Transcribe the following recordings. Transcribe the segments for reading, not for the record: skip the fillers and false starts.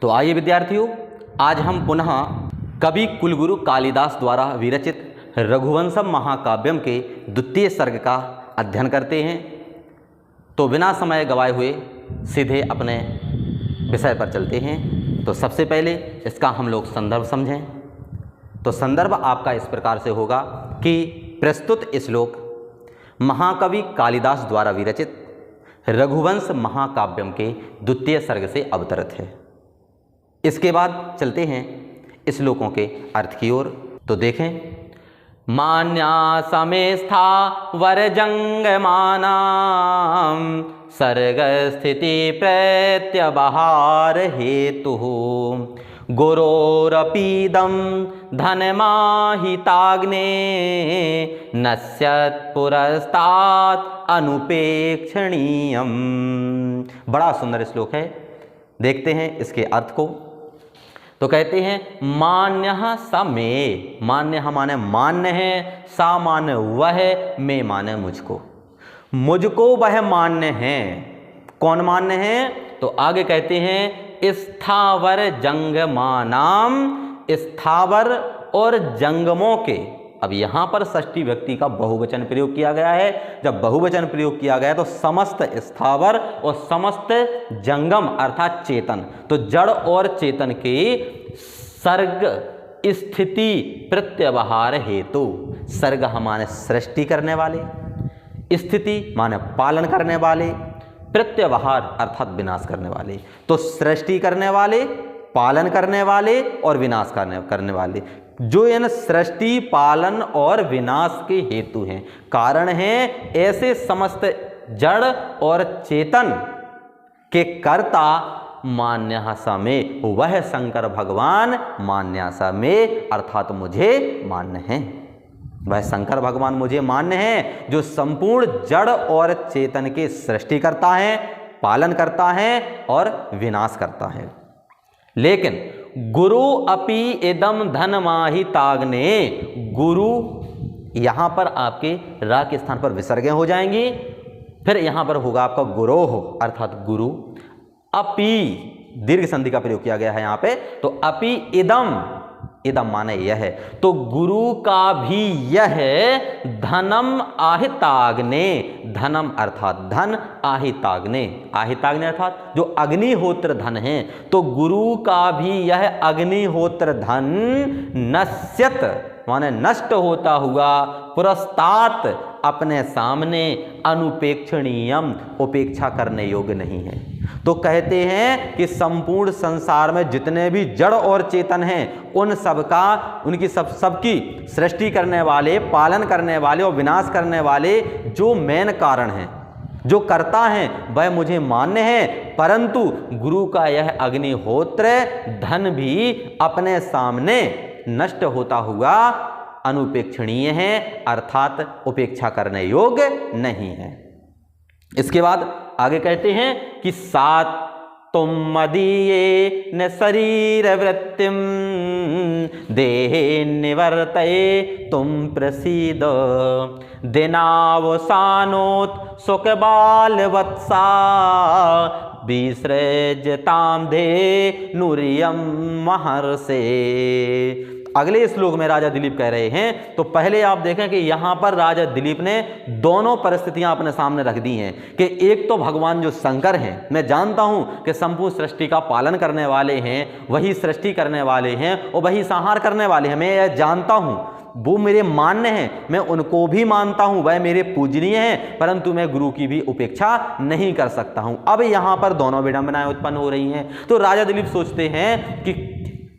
तो आइए विद्यार्थियों, आज हम पुनः कवि कुलगुरु कालिदास द्वारा विरचित रघुवंशम महाकाव्यम के द्वितीय सर्ग का अध्ययन करते हैं। तो बिना समय गवाए हुए सीधे अपने विषय पर चलते हैं। तो सबसे पहले इसका हम लोग संदर्भ समझें। तो संदर्भ आपका इस प्रकार से होगा कि प्रस्तुत श्लोक महाकवि कालिदास द्वारा विरचित रघुवंश महाकाव्यम के द्वितीय सर्ग से अवतरित है। इसके बाद चलते हैं श्लोकों के अर्थ की ओर। तो देखें, मान्या समेस्था वरजंगमानां सर्ग स्थिति प्रत्यवहार हेतु गुरोरपीदं धनमाहिताग्ने नश्यत् पुरस्तात् अनुपेक्षणीयम्। बड़ा सुंदर श्लोक है, देखते हैं इसके अर्थ को। तो कहते हैं मान्यः स मे, मान्य माने मान्य है, सा माने वह, मे माने मुझको, मुझको वह मान्य है। कौन मान्य है? तो आगे कहते हैं स्थावर जंगमानाम, स्थावर और जंगमों के। अब यहाँ पर षष्ठी व्यक्ति का बहुवचन प्रयोग किया गया है। जब बहुवचन प्रयोग किया गया तो समस्त स्थावर और समस्त जंगम अर्थात चेतन, तो जड़ और चेतन के सर्ग स्थिति प्रत्यवहार हेतु। सर्ग माने सृष्टि करने वाले, स्थिति माने पालन करने वाले, प्रत्यवहार अर्थात विनाश करने वाले। तो सृष्टि करने वाले, पालन करने वाले और विनाश करने वाले, जो इन सृष्टि पालन और विनाश के हेतु हैं, कारण हैं, ऐसे समस्त जड़ और चेतन के कर्ता मान्यः स मे, वह शंकर भगवान मान्यः स मे अर्थात मुझे मान्य है। वह शंकर भगवान मुझे मान्य है जो संपूर्ण जड़ और चेतन के सृष्टि करता है, पालन करता है और विनाश करता है। लेकिन गुरु अपि इदम धनमाहिताग्ने, गुरु यहां पर आपके रा के स्थान पर विसर्गें हो जाएंगी, फिर यहां पर होगा आपका गुरोह अर्थात गुरु। अपि दीर्घ संधि का प्रयोग किया गया है यहां पे। तो अपि इदम, इदम माने यह है, तो गुरु का भी यह धनम आहिताग्ने, धनम अर्थात धन, आहिताग्ने, आहिताग्ने अर्थात जो अग्निहोत्र धन है, तो गुरु का भी यह अग्निहोत्र धन नश्यत माने नष्ट होता हुआ, पुरस्तात अपने सामने, अनुपेक्षणीयम उपेक्षा करने योग्य नहीं है। तो कहते हैं कि संपूर्ण संसार में जितने भी जड़ और चेतन हैं, उन सबका, उनकी सबकी सृष्टि करने वाले, पालन करने वाले और विनाश करने वाले जो मेन कारण हैं, जो करता है, वह मुझे मान्य है। परंतु गुरु का यह अग्निहोत्र धन भी अपने सामने नष्ट होता हुआ अनुपेक्षणीय है अर्थात उपेक्षा करने योग्य नहीं है। इसके बाद आगे कहते हैं कि सात तुम मदीये न शरीर वृत्तिम देहे निवर्तये तुम प्रसीद दिनावसानोत सुख बाल वत्सा विसृजताम दे नुरियम महर्षे। अगले श्लोक में राजा दिलीप कह रहे हैं। तो पहले आप देखें कि यहां पर राजा दिलीप ने दोनों परिस्थितियां अपने सामने रख दी हैं कि एक तो भगवान जो शंकर हैं, मैं जानता हूं कि संपूर्ण सृष्टि का पालन करने वाले हैं, वही सृष्टि करने वाले हैं और वही संहार करने वाले हैं, मैं यह जानता हूं, वो मेरे मान्य हैं, मैं उनको भी मानता हूं, वह मेरे पूजनीय हैं, परंतु मैं गुरु की भी उपेक्षा नहीं कर सकता हूं। अब यहां पर दोनों विडंबनाएं उत्पन्न हो रही हैं। तो राजा दिलीप सोचते हैं कि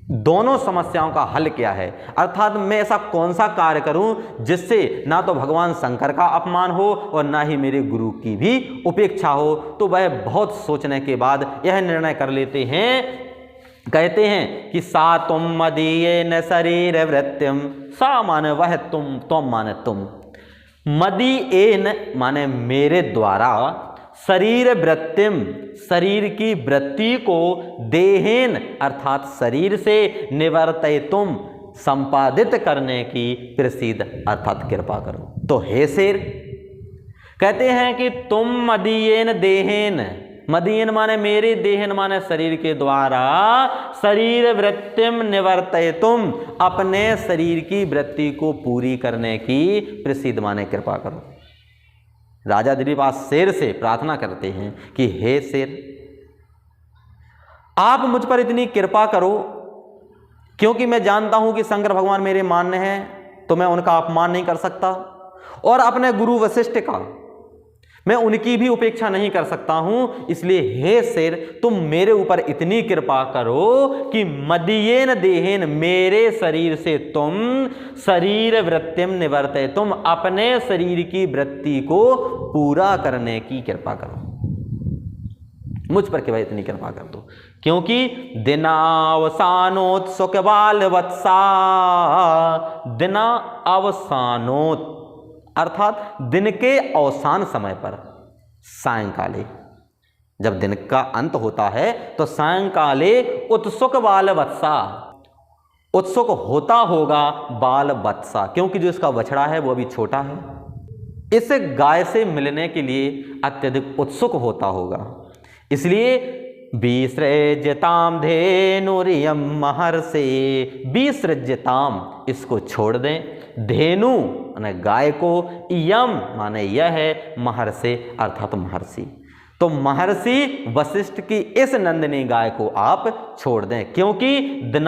दोनों समस्याओं का हल क्या है, अर्थात मैं ऐसा कौन सा कार्य करूं जिससे ना तो भगवान शंकर का अपमान हो और ना ही मेरे गुरु की भी उपेक्षा हो। तो वह बहुत सोचने के बाद यह निर्णय कर लेते हैं, कहते हैं कि सा तुम मदीये न शरीर वृत्तिम, सा माने वह तुम माने तुम, मदीयेन माने मेरे द्वारा, शरीर वृत्तिम शरीर की वृत्ति को, देहेन अर्थात शरीर से, निवर्तय तुम संपादित करने की प्रसिद्ध अर्थात कृपा करो। तो हे शेर, कहते हैं कि तुम मदीयेन देहेन, मदीयन माने मेरे, देहन माने शरीर के द्वारा, शरीर वृत्तिम निवर्तयितुम अपने शरीर की वृत्ति को पूरी करने की प्रसिद्ध माने कृपा करो। राजा दिलीप आज शेर से प्रार्थना करते हैं कि हे शेर, आप मुझ पर इतनी कृपा करो, क्योंकि मैं जानता हूं कि शंकर भगवान मेरे मान्य हैं, तो मैं उनका अपमान नहीं कर सकता, और अपने गुरु वशिष्ठ का मैं उनकी भी उपेक्षा नहीं कर सकता हूं। इसलिए हे शेर, तुम मेरे ऊपर इतनी कृपा करो कि मदीयेन देहेन मेरे शरीर से तुम शरीर वृत्तिम निवर्ते, तुम अपने शरीर की वृत्ति को पूरा करने की कृपा करो। मुझ पर केवल इतनी कृपा कर दो, क्योंकि दिनावसानोत्सुक बाल वत्सा, दिना अवसानोत अर्थात दिन के अवसान समय पर, सायंकाले, जब दिन का अंत होता है तो सायंकाले उत्सुक बाल वत्सा, उत्सुक होता होगा बाल वत्सा, क्योंकि जो इसका बछड़ा है वो अभी छोटा है, इस गाय से मिलने के लिए अत्यधिक उत्सुक होता होगा। इसलिए विसृज्यताम धेनुरियम महर्षे, विसृज्यताम इसको छोड़ दें, धेनु माने गाय को, यम माने यह है, महर्षे अर्थात महर्षि, तो महर्षि वशिष्ठ की इस नंदिनी गाय को आप छोड़ दें, क्योंकि दिन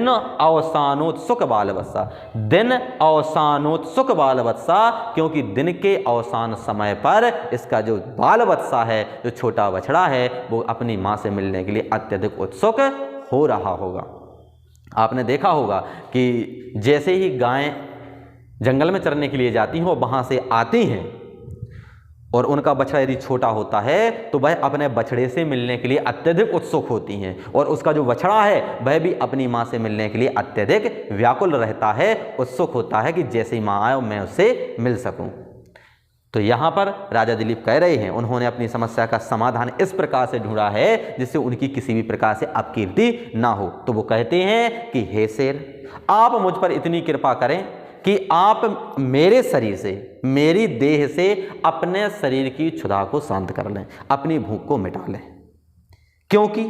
अवसानोत्सुक बालवत्सा, दिन अवसानोत्सुक बालवत्सा, क्योंकि दिन के अवसान समय पर इसका जो बालवत्सा है, जो छोटा बछड़ा है, वो अपनी मां से मिलने के लिए अत्यधिक उत्सुक हो रहा होगा। आपने देखा होगा कि जैसे ही गायें जंगल में चरने के लिए जाती हैं और वहां से आती हैं और उनका बछड़ा यदि छोटा होता है तो वह अपने बछड़े से मिलने के लिए अत्यधिक उत्सुक होती हैं, और उसका जो बछड़ा है वह भी अपनी मां से मिलने के लिए अत्यधिक व्याकुल रहता है, उत्सुक होता है कि जैसे ही मां आए मैं उससे मिल सकूं। तो यहाँ पर राजा दिलीप कह रहे हैं, उन्होंने अपनी समस्या का समाधान इस प्रकार से ढूंढा है जिससे उनकी किसी भी प्रकार से अपकीर्ति ना हो। तो वो कहते हैं कि हे शेर, आप मुझ पर इतनी कृपा करें कि आप मेरे शरीर से, मेरी देह से अपने शरीर की क्षुधा को शांत कर लें, अपनी भूख को मिटा लें, क्योंकि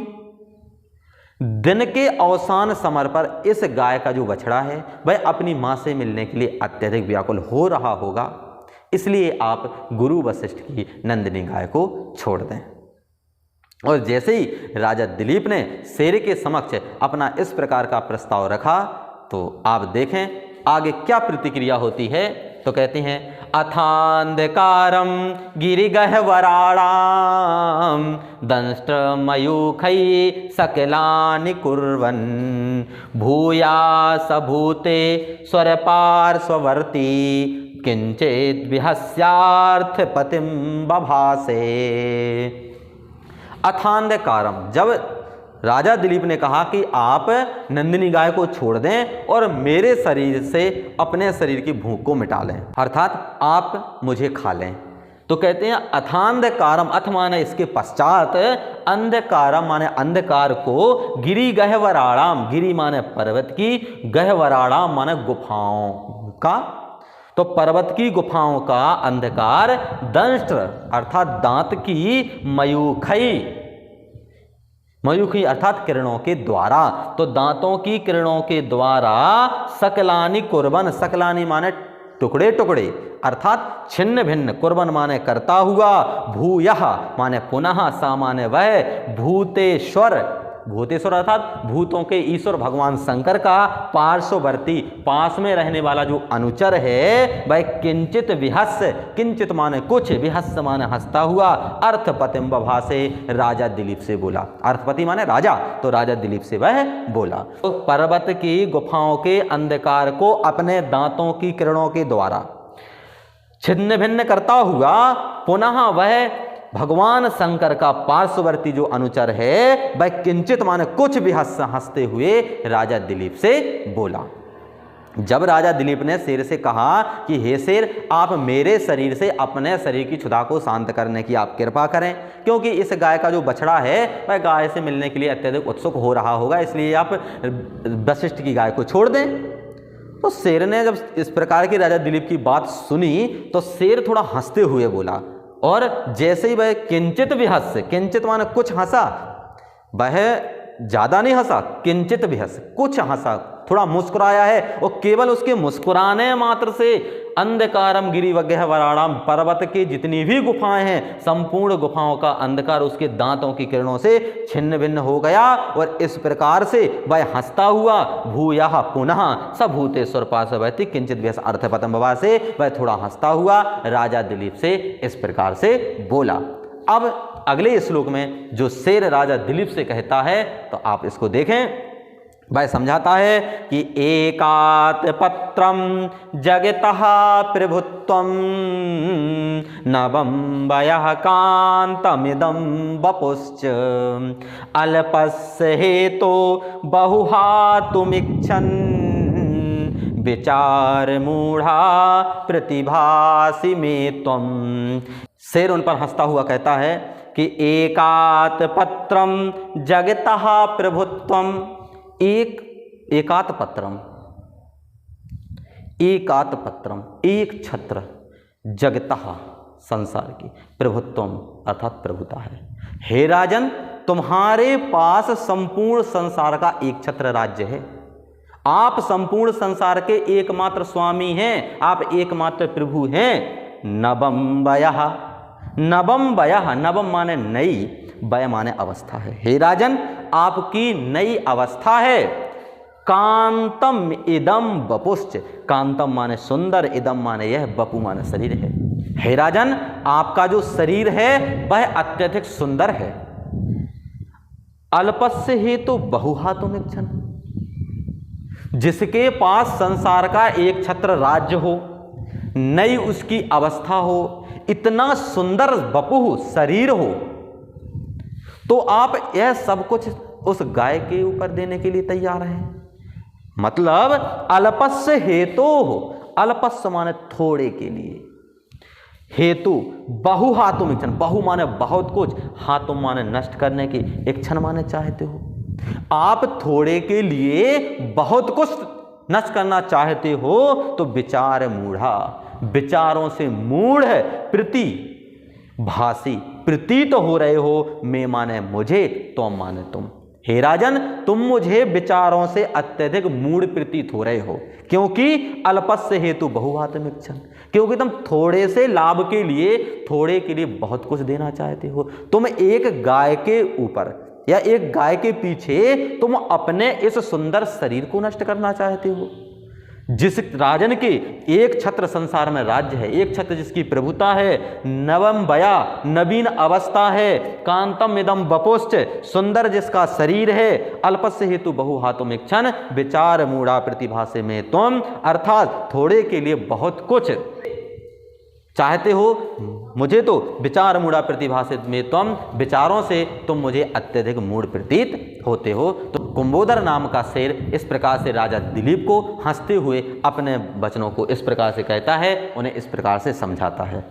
दिन के अवसान समय पर इस गाय का जो बछड़ा है वह अपनी मां से मिलने के लिए अत्यधिक व्याकुल हो रहा होगा। इसलिए आप गुरु वशिष्ठ की नंदिनी गाय को छोड़ दें। और जैसे ही राजा दिलीप ने शेर के समक्ष अपना इस प्रकार का प्रस्ताव रखा तो आप देखें आगे क्या प्रतिक्रिया होती है। तो कहते हैं अथांधकारम गिरिगह्वराणाम दंष्ट्रमयूखै सकलानि कुर्वन् भूयास भूते स्वरपार्श्ववर्ती किंचित विहस्यार्थ पतिम बभासे। अथांधकारम, जब राजा दिलीप ने कहा कि आप नंदिनी गाय को छोड़ दें और मेरे शरीर से अपने शरीर की भूख को मिटा लें, अर्थात आप मुझे खा लें, तो कहते हैं अथांधकारम, अथ माने इसके पश्चात, अंधकारम माने अंधकार को, गिरि गह्वराणाम, गिरि माने पर्वत की, गह्वराणाम माने गुफाओं का, तो पर्वत की गुफाओं का अंधकार, दंष्ट्र अर्थात दांत की, मयूखई, मयूखी अर्थात किरणों के द्वारा, तो दांतों की किरणों के द्वारा, सकलानि कुर्बन, सकलानि माने टुकड़े टुकड़े अर्थात छिन्न भिन्न, कुर्बन माने करता हुआ, भूयः माने पुनः, सा माने वह, भूतेश्वर, भूतेश्वर अर्थात भूतों के ईश्वर भगवान शंकर का पार्श्ववर्ती, पास में रहने वाला जो अनुचर है वह किंचित विहस, किंचित माने कुछ, विहस माने हंसता हुआ, अर्थपतिम बभासे, राजा दिलीप से बोला। अर्थपति माने राजा, तो राजा दिलीप से वह बोला। तो पर्वत की गुफाओं के अंधकार को अपने दांतों की किरणों के द्वारा छिन्न भिन्न करता हुआ, पुनः वह भगवान शंकर का पार्श्ववर्ती जो अनुचर है वह किंचित माने कुछ भी हंसते हुए राजा दिलीप से बोला। जब राजा दिलीप ने शेर से कहा कि हे शेर, आप मेरे शरीर से अपने शरीर की क्षुधा को शांत करने की आप कृपा करें, क्योंकि इस गाय का जो बछड़ा है वह गाय से मिलने के लिए अत्यधिक उत्सुक हो रहा होगा, इसलिए आप वशिष्ठ की गाय को छोड़ दें। तो शेर ने जब इस प्रकार की राजा दिलीप की बात सुनी तो शेर थोड़ा हंसते हुए बोला और जैसे ही वह किंचित भी हंस, किंचित माने कुछ हंसा, वह ज्यादा नहीं हंसा, किंचित भी हंस, कुछ हंसा, थोड़ा मुस्कुराया है, और केवल उसके मुस्कुराने मात्र से अंधकारम गिरिवग्गह वराणाम, पर्वत की जितनी भी गुफाएं हैं संपूर्ण गुफाओं का अंधकार उसके दांतों की किरणों से छिन्न भिन्न हो गया। और इस प्रकार से वह हंसता हुआ भूयः पुनः स भूतेश्वर पार्श्ववर्ती किंचित व्यस अर्थपतम भवा से वह थोड़ा हंसता हुआ राजा दिलीप से इस प्रकार से बोला। अब अगले श्लोक में जो शेर राजा दिलीप से कहता है तो आप इसको देखें। वह समझाता है कि एकात पत्रम जगतः प्रभुत्वम नवम वयः कांतमिदं वपुश्च अल्पस्य हेतो बहुहातुमिच्छन् विचार मूढ़ा प्रतिभासि में त्वम। शेर उन पर हंसता हुआ कहता है कि एकात पत्रम जगतः प्रभुत्वम, एकात पत्रम, एकात पत्रम, एक छत्र, जगतः संसार की, प्रभुत्वम अर्थात प्रभुता है। हे राजन, तुम्हारे पास संपूर्ण संसार का एक छत्र राज्य है, आप संपूर्ण संसार के एकमात्र स्वामी हैं, आप एकमात्र प्रभु हैं। नवम वयः, नवम वयः, नवम माने नई, वय माने अवस्था है। हे राजन, आपकी नई अवस्था है। कांतम इदम वपुश्च, कांतम माने सुंदर, इदम माने यह, वपु माने शरीर है। हे राजन, आपका जो शरीर है वह अत्यधिक सुंदर है। अल्पस्य हेतु बहुहातुमिच्छन्, जिसके पास संसार का एक छत्र राज्य हो, नई उसकी अवस्था हो, इतना सुंदर वपु शरीर हो, तो आप यह सब कुछ उस गाय के ऊपर देने के लिए तैयार हैं। मतलब अल्पस्य हेतु हो, अल्पस्य माने थोड़े के लिए, हेतु बहुहातुमिच्छन्, बहु माने बहुत कुछ, हातुम माने नष्ट करने की, इच्छन माने चाहते हो। आप थोड़े के लिए बहुत कुछ नष्ट करना चाहते हो तो विचार मूढ़ा, विचारों से मूढ़ है, प्रति भासी, प्रतीत हो रहे हो, मैं माने मुझे, तुम माने तुम। हे राजन, तुम मुझे विचारों से अत्यधिक मूढ़ प्रतीत हो रहे हो, क्योंकि अल्पस्य हेतु बहुहातुमिच्छन्, क्योंकि तुम थोड़े से लाभ के लिए, थोड़े के लिए बहुत कुछ देना चाहते हो। तुम एक गाय के ऊपर या एक गाय के पीछे तुम अपने इस सुंदर शरीर को नष्ट करना चाहते हो। जिस राजन के एक छत्र संसार में राज्य है, एक छत्र जिसकी प्रभुता है, नवम वया नवीन अवस्था है, कांतम इदम वपुश्च सुंदर जिसका शरीर है, अल्पस्य हेतु बहुहातुमिच्छन् विचार मूढ़ा प्रतिभासे में तुम, अर्थात थोड़े के लिए बहुत कुछ चाहते हो, मुझे तो विचार मूढ़ा प्रतिभासित में तुम, विचारों से तुम मुझे अत्यधिक मूढ़ प्रतीत होते हो। तो कुंभोदर नाम का शेर इस प्रकार से राजा दिलीप को हंसते हुए अपने वचनों को इस प्रकार से कहता है, उन्हें इस प्रकार से समझाता है।